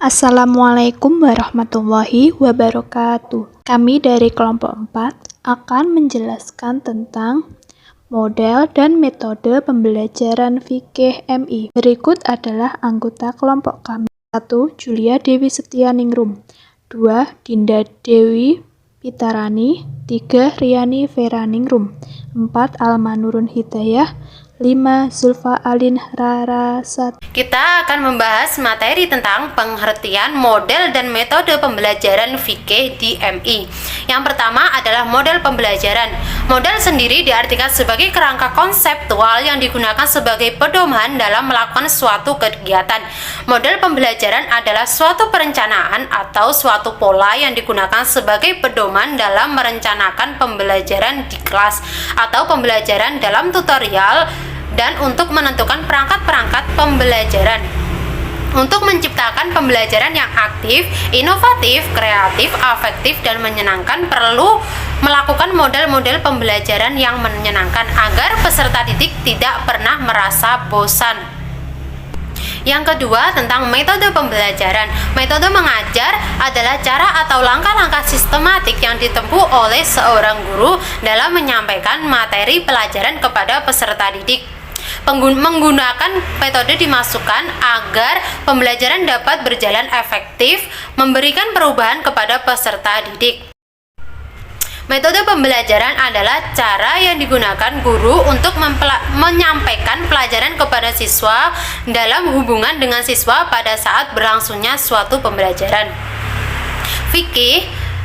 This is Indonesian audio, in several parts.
Assalamualaikum warahmatullahi wabarakatuh. Kami dari kelompok 4 akan menjelaskan tentang model dan metode pembelajaran fikih MI. Berikut adalah anggota kelompok kami. 1. Julia Dewi Setianingrum. 2. Dinda Dewi Pitarani. 3. Riani Veraningrum. 4. Alma Nurun Hidayah. 5. Zulfa Alin Rarasat. Kita akan membahas materi tentang pengertian model dan metode pembelajaran fikih di MI. Yang pertama adalah model pembelajaran. Model sendiri diartikan sebagai kerangka konseptual yang digunakan sebagai pedoman dalam melakukan suatu kegiatan. Model pembelajaran adalah suatu perencanaan atau suatu pola yang digunakan sebagai pedoman dalam merencanakan pembelajaran di kelas atau pembelajaran dalam tutorial dan untuk menentukan perangkat-perangkat pembelajaran. Untuk menciptakan pembelajaran yang aktif, inovatif, kreatif, afektif, dan menyenangkan perlu melakukan model-model pembelajaran yang menyenangkan agar peserta didik tidak pernah merasa bosan. Yang kedua, tentang metode pembelajaran. Metode mengajar adalah cara atau langkah-langkah sistematik yang ditempuh oleh seorang guru dalam menyampaikan materi pelajaran kepada peserta didik. Menggunakan metode dimasukkan agar pembelajaran dapat berjalan efektif, memberikan perubahan kepada peserta didik. Metode pembelajaran adalah cara yang digunakan guru untuk menyampaikan pelajaran kepada siswa dalam hubungan dengan siswa pada saat berlangsungnya suatu pembelajaran. Fikih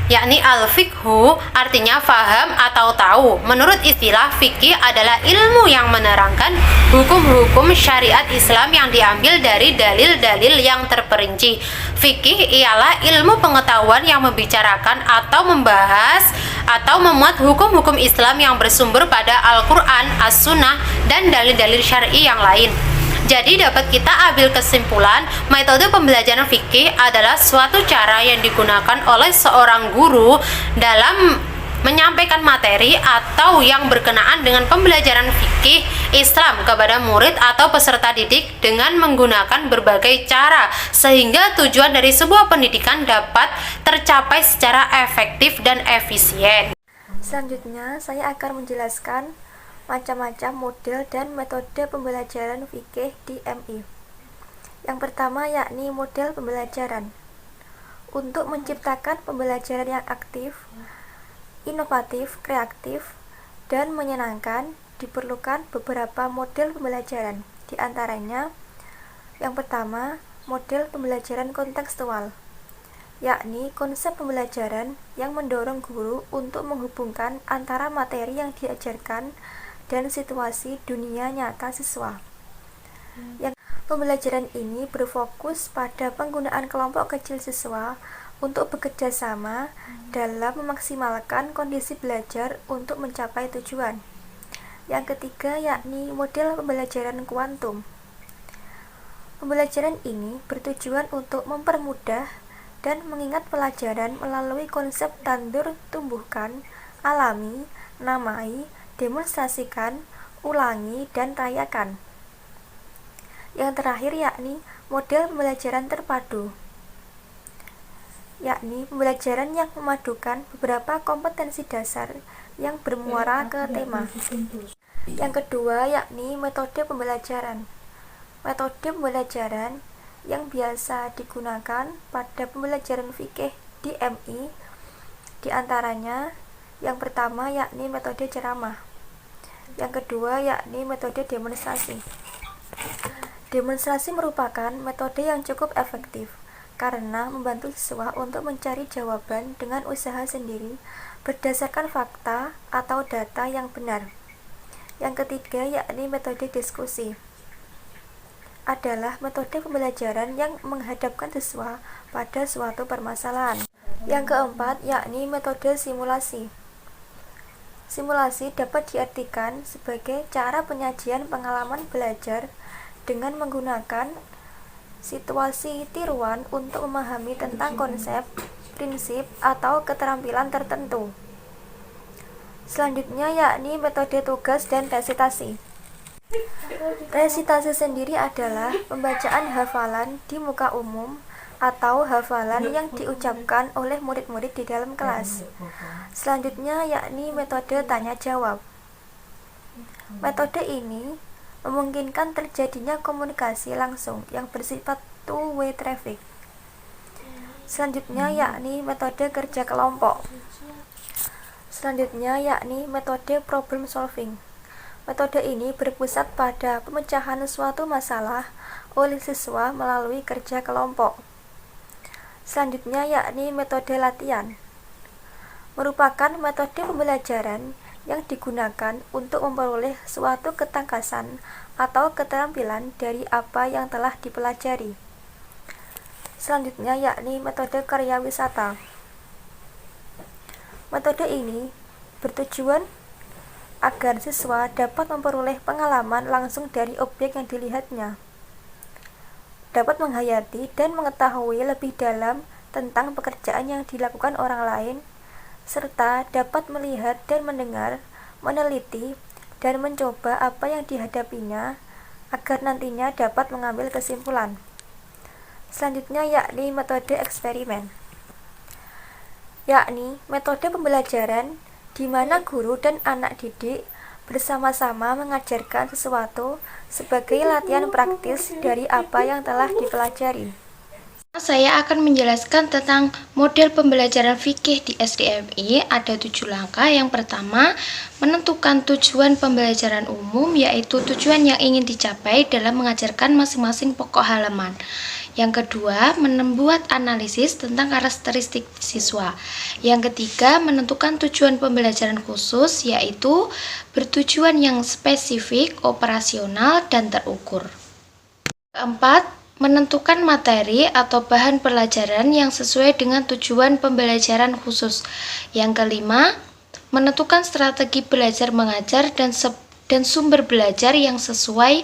yakni al-fiqhu artinya faham atau tahu. Menurut istilah, fikih adalah ilmu yang menerangkan hukum-hukum syariat Islam yang diambil dari dalil-dalil yang terperinci. Fikih ialah ilmu pengetahuan yang membicarakan atau membahas atau memuat hukum-hukum Islam yang bersumber pada Al-Quran, As-Sunnah, dan dalil-dalil syar'i yang lain. Jadi dapat kita ambil kesimpulan, metode pembelajaran fikih adalah suatu cara yang digunakan oleh seorang guru dalam menyampaikan materi atau yang berkenaan dengan pembelajaran fikih Islam kepada murid atau peserta didik dengan menggunakan berbagai cara sehingga tujuan dari sebuah pendidikan dapat tercapai secara efektif dan efisien. Selanjutnya, saya akan menjelaskan macam-macam model dan metode pembelajaran fikih di MI. Yang pertama yakni model pembelajaran. Untuk menciptakan pembelajaran yang aktif, inovatif, kreatif, dan menyenangkan diperlukan beberapa model pembelajaran. Di antaranya, yang pertama, model pembelajaran kontekstual, yakni konsep pembelajaran yang mendorong guru untuk menghubungkan antara materi yang diajarkan dan situasi dunia nyata siswa. Yang pembelajaran ini berfokus pada penggunaan kelompok kecil siswa untuk bekerja sama dalam memaksimalkan kondisi belajar untuk mencapai tujuan. Yang ketiga yakni model pembelajaran kuantum. Pembelajaran ini bertujuan untuk mempermudah dan mengingat pelajaran melalui konsep tandur, tumbuhkan, alami, namai, demonstrasikan, ulangi, dan rayakan. Yang terakhir yakni model pembelajaran terpadu, yakni pembelajaran yang memadukan beberapa kompetensi dasar yang bermuara ke tema. Yang kedua yakni metode pembelajaran. Metode pembelajaran yang biasa digunakan pada pembelajaran fikih di MI diantaranya yang pertama yakni metode ceramah. Yang kedua yakni metode demonstrasi. Demonstrasi merupakan metode yang cukup efektif karena membantu siswa untuk mencari jawaban dengan usaha sendiri berdasarkan fakta atau data yang benar. Yang ketiga yakni metode diskusi. Adalah metode pembelajaran yang menghadapkan siswa pada suatu permasalahan. Yang keempat yakni metode simulasi. Simulasi dapat diartikan sebagai cara penyajian pengalaman belajar dengan menggunakan situasi tiruan untuk memahami tentang konsep, prinsip, atau keterampilan tertentu. Selanjutnya yakni metode tugas dan resitasi. Resitasi sendiri adalah pembacaan hafalan di muka umum atau hafalan yang diucapkan oleh murid-murid di dalam kelas. Selanjutnya yakni metode tanya jawab. Metode ini memungkinkan terjadinya komunikasi langsung yang bersifat two-way traffic. Selanjutnya yakni metode kerja kelompok. Selanjutnya yakni metode problem solving. Metode ini berpusat pada pemecahan suatu masalah oleh siswa melalui kerja kelompok. Selanjutnya yakni metode latihan. Merupakan metode pembelajaran yang digunakan untuk memperoleh suatu ketangkasan atau keterampilan dari apa yang telah dipelajari. Selanjutnya yakni metode karya wisata. Metode ini bertujuan agar siswa dapat memperoleh pengalaman langsung dari objek yang dilihatnya, dapat menghayati dan mengetahui lebih dalam tentang pekerjaan yang dilakukan orang lain, serta dapat melihat dan mendengar, meneliti, dan mencoba apa yang dihadapinya agar nantinya dapat mengambil kesimpulan. Selanjutnya yakni metode eksperimen, yakni metode pembelajaran di mana guru dan anak didik bersama-sama mengajarkan sesuatu sebagai latihan praktis dari apa yang telah dipelajari. Saya akan menjelaskan tentang model pembelajaran fikih di SDMI. Ada 7 langkah. Yang pertama, menentukan tujuan pembelajaran umum, yaitu tujuan yang ingin dicapai dalam mengajarkan masing-masing pokok halaman. Yang kedua, membuat analisis tentang karakteristik siswa. Yang ketiga, menentukan tujuan pembelajaran khusus, yaitu bertujuan yang spesifik, operasional, dan terukur. Keempat, menentukan materi atau bahan pelajaran yang sesuai dengan tujuan pembelajaran khusus. Yang kelima, menentukan strategi belajar mengajar dan sumber belajar yang sesuai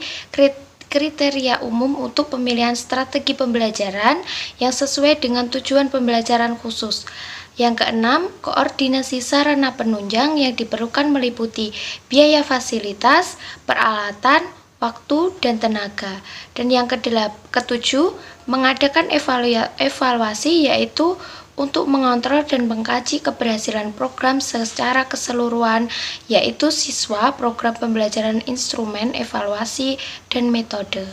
kriteria umum untuk pemilihan strategi pembelajaran yang sesuai dengan tujuan pembelajaran khusus. Yang keenam, koordinasi sarana penunjang yang diperlukan meliputi biaya fasilitas, peralatan, waktu, dan tenaga. Dan yang ketujuh, mengadakan evaluasi, yaitu untuk mengontrol dan mengkaji keberhasilan program secara keseluruhan, yaitu siswa, program pembelajaran, instrumen, evaluasi, dan metode.